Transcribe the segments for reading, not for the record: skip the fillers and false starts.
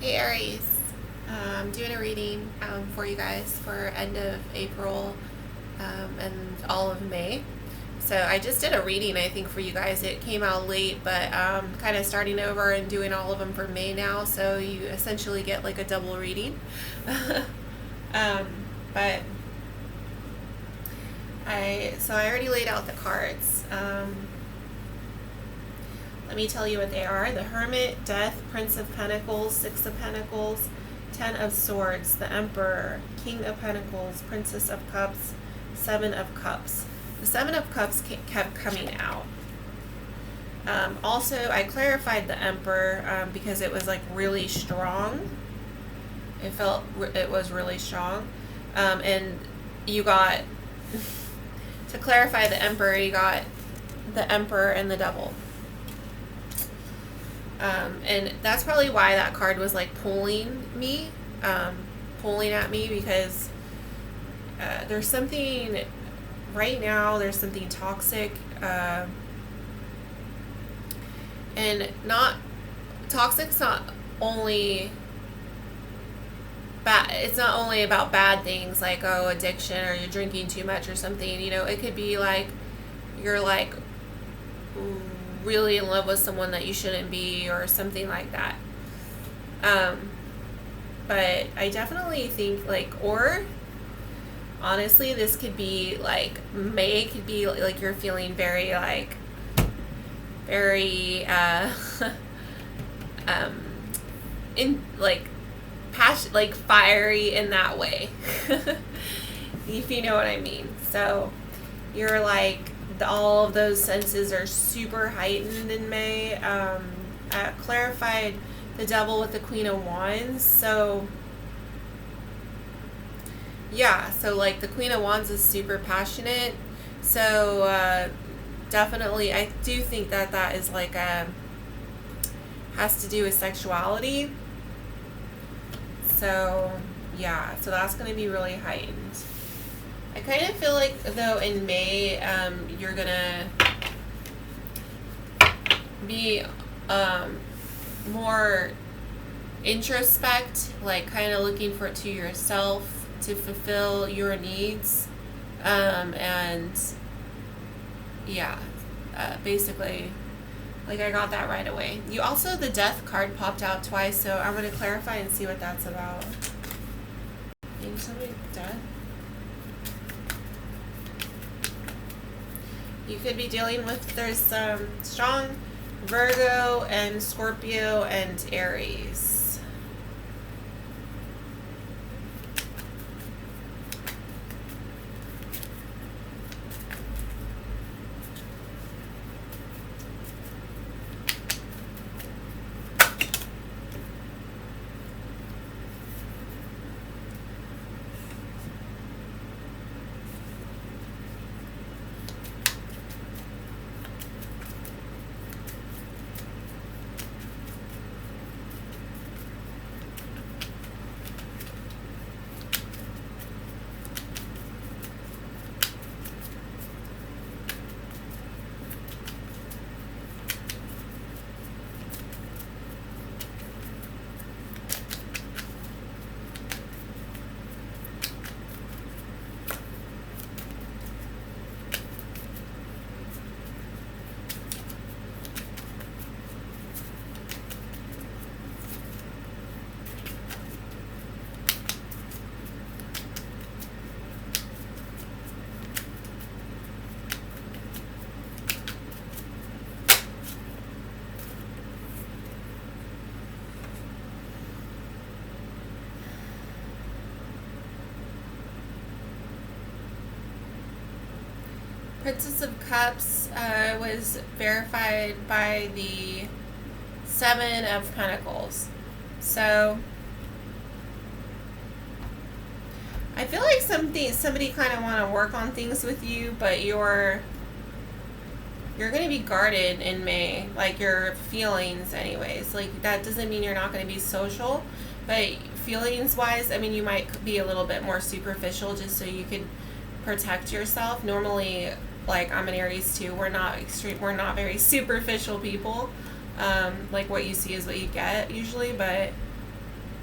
Hey Aries, I'm doing a reading for you guys for end of April and all of May. So I just did a reading, I think, for you guys. It came out late, but kind of starting over and doing all of them for May now. So you essentially get like a double reading. But I already laid out the cards. Let me tell you what they are. The Hermit, Death, Prince of Pentacles, Six of Pentacles, Ten of Swords, the Emperor, King of Pentacles, Princess of Cups, Seven of Cups. The Seven of Cups kept coming out. Also, I clarified the Emperor because it was like really strong. It was really strong. And you got, to clarify the Emperor, you got the Emperor and the Devil. And that's probably why that card was like pulling at me, because there's something right now, there's something toxic, and not toxic's not only bad, it's not only about bad things like, oh, addiction, or you're drinking too much or something. It could be like you're like really in love with someone that you shouldn't be, or something like that. But I definitely think or honestly, this could be like May could be like you're feeling very in like passion, like fiery in that way. If you know what I mean. So you're like, all of those senses are super heightened in May. I clarified the Devil with the Queen of Wands. So yeah, so like the Queen of Wands is super passionate. So definitely, I do think that is like has to do with sexuality. So yeah, so that's going to be really heightened. I kind of feel like, though, in May, you're going to be more introspect, like kind of looking to yourself to fulfill your needs. And yeah, basically, like I got that right away. You also, the Death card popped out twice, so I'm going to clarify and see what that's about. Think somebody's dead? You could be dealing with, there's some strong Virgo and Scorpio and Aries. Princess of Cups was verified by the Seven of Pentacles. So I feel like somebody kind of want to work on things with you, but you're going to be guarded in May, like your feelings anyways. Like that doesn't mean you're not going to be social, but feelings wise, I mean, you might be a little bit more superficial just so you could protect yourself. Normally, like I'm an Aries too, we're not very superficial people. Like what you see is what you get usually, but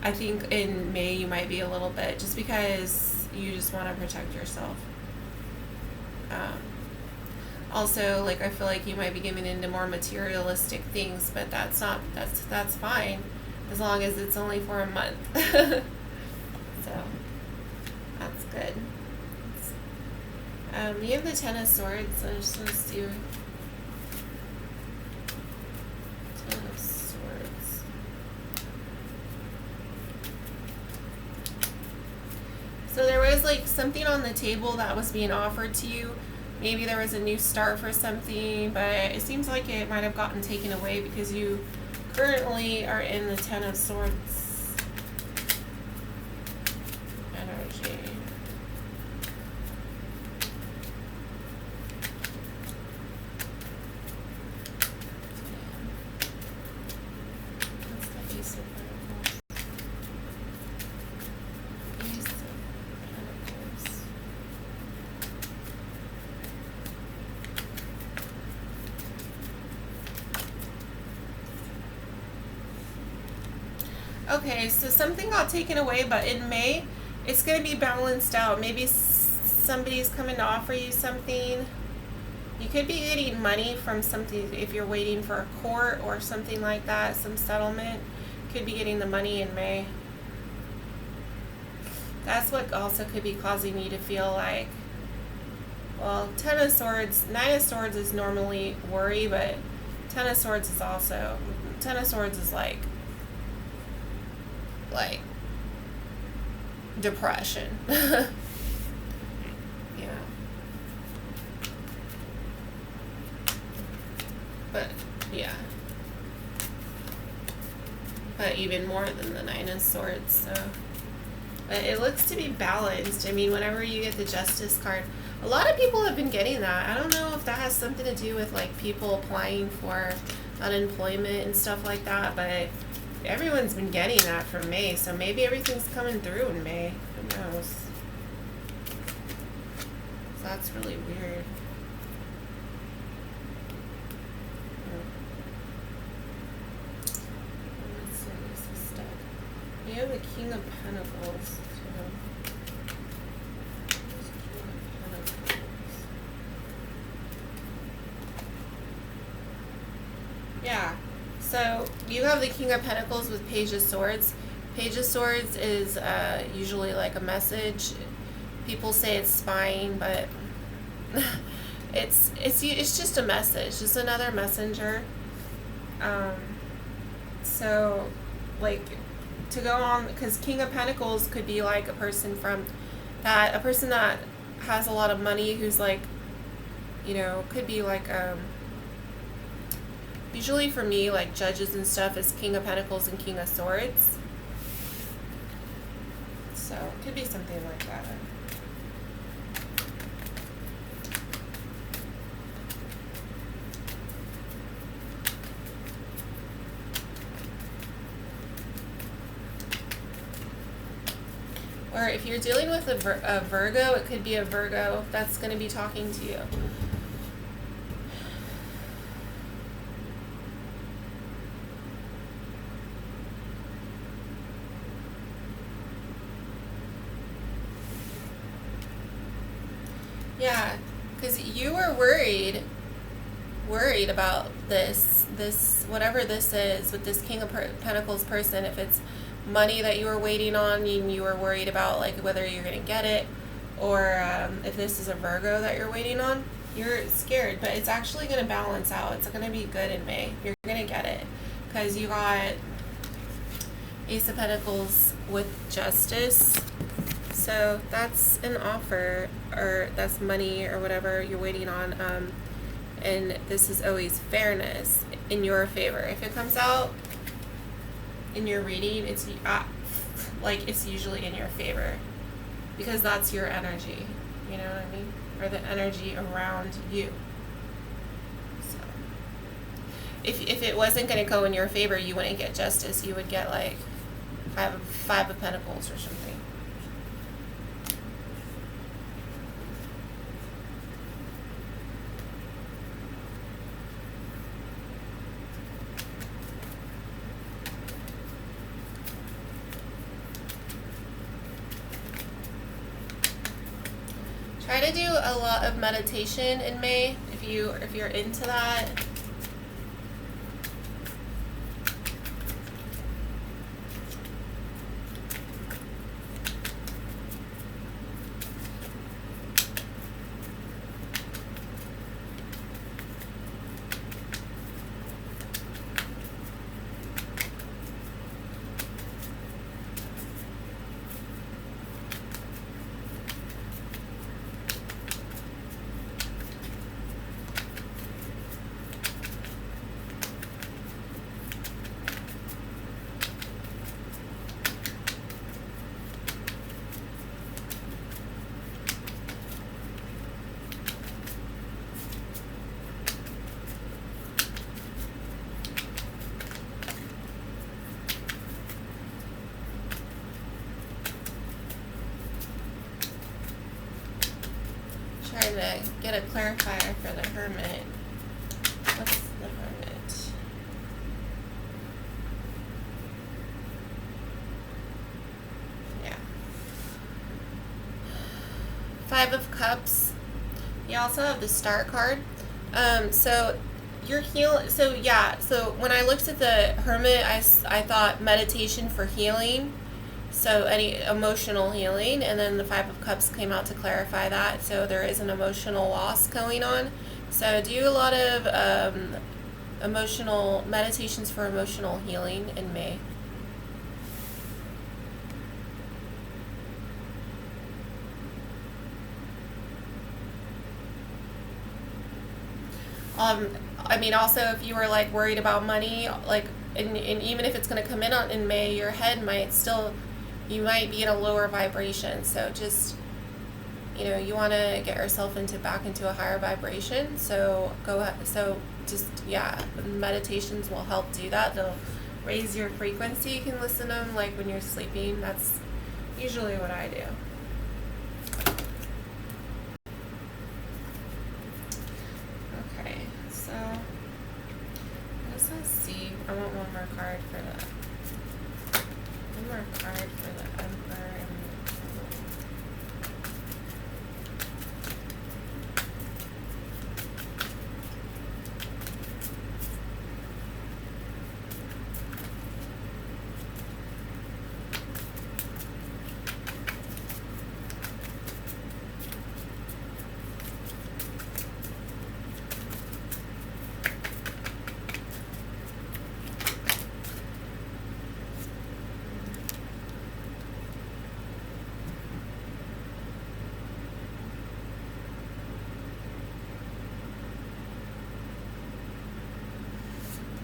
I think in May you might be a little bit, just because you just want to protect yourself. Also, like, I feel like you might be giving into more materialistic things, but that's fine, as long as it's only for a month. So that's good. You have the Ten of Swords. I just want to see. Ten of Swords. So there was like something on the table that was being offered to you. Maybe there was a new start for something, but it seems like it might have gotten taken away because you currently are in the Ten of Swords energy. What's the Ace of Pentacles? Ace of Pentacles. Okay, so something got taken away, but in May, it's going to be balanced out. Maybe somebody's coming to offer you something. You could be getting money from something if you're waiting for a court or something like that, some settlement. Could be getting the money in May. That's what also could be causing you to feel like, well, Ten of Swords, Nine of Swords is normally worry, but Ten of Swords is also, Ten of Swords is like depression. Yeah. But yeah. But even more than the Nine of Swords, so. But it looks to be balanced. I mean, whenever you get the Justice card, a lot of people have been getting that. I don't know if that has something to do with like people applying for unemployment and stuff like that, but everyone's been getting that for May, so maybe everything's coming through in May. Who knows? So that's really weird. Let's see, this is stuck. You have the King of Pentacles. Yeah. So you have the King of Pentacles with Page of Swords. Page of Swords is usually like a message. People say it's spying, but it's just a message. Just another messenger. So like to go on, because King of Pentacles could be like a person that has a lot of money, who's like, you know, could be like usually for me, like judges and stuff, is King of Pentacles and King of Swords. So it could be something like that. Or if you're dealing with a Virgo, it could be a Virgo that's going to be talking to you. Yeah, because you were worried about this whatever this is with this King of Pentacles person. If it's money that you were waiting on, you were worried about like whether you're gonna get it, or if this is a Virgo that you're waiting on, you're scared. But it's actually gonna balance out. It's gonna be good in May. You're gonna get it because you got Ace of Pentacles with Justice. So that's an offer, or that's money or whatever you're waiting on. And this is always fairness in your favor. If it comes out in your reading, it's like it's usually in your favor because that's your energy. You know what I mean? Or the energy around you. So if it wasn't going to go in your favor, you wouldn't get Justice. You would get like five of Pentacles or something. try to do a lot of meditation in May if you're into that. Trying to get a clarifier for the Hermit. What's the Hermit? Yeah. Five of Cups. You also have the Star card. So you're healing. So yeah. So when I looked at the Hermit, I thought meditation for healing. So any emotional healing, and then the Five of Cups came out to clarify that. So there is an emotional loss going on. So do a lot of emotional meditations for emotional healing in May. I mean, also if you were like worried about money, like, and even if it's going to come in May, your head might still, you might be in a lower vibration. So just, you want to get yourself back into a higher vibration. So meditations will help do that. They'll raise your frequency. You can listen to them like when you're sleeping. That's usually what I do. Okay, so let's see. I want one more card for that. One more card for the Emperor.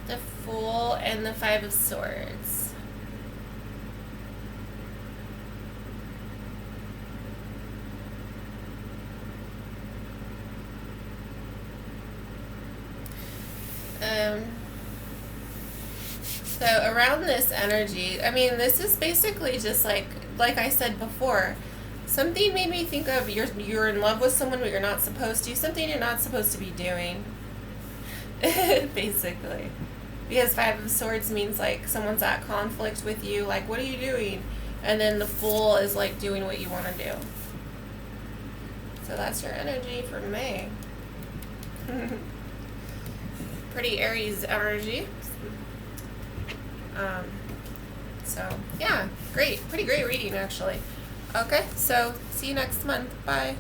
The Fool and the Five of Swords. So around this energy, I mean, this is basically just like I said before, something made me think of you're in love with someone but you're not supposed to, something you're not supposed to be doing. Basically. Because Five of Swords means like someone's at conflict with you, like, what are you doing? And then the Fool is like doing what you want to do. So that's your energy for May. Pretty Aries energy. So yeah, great. Pretty great reading actually. Okay, so see you next month. Bye.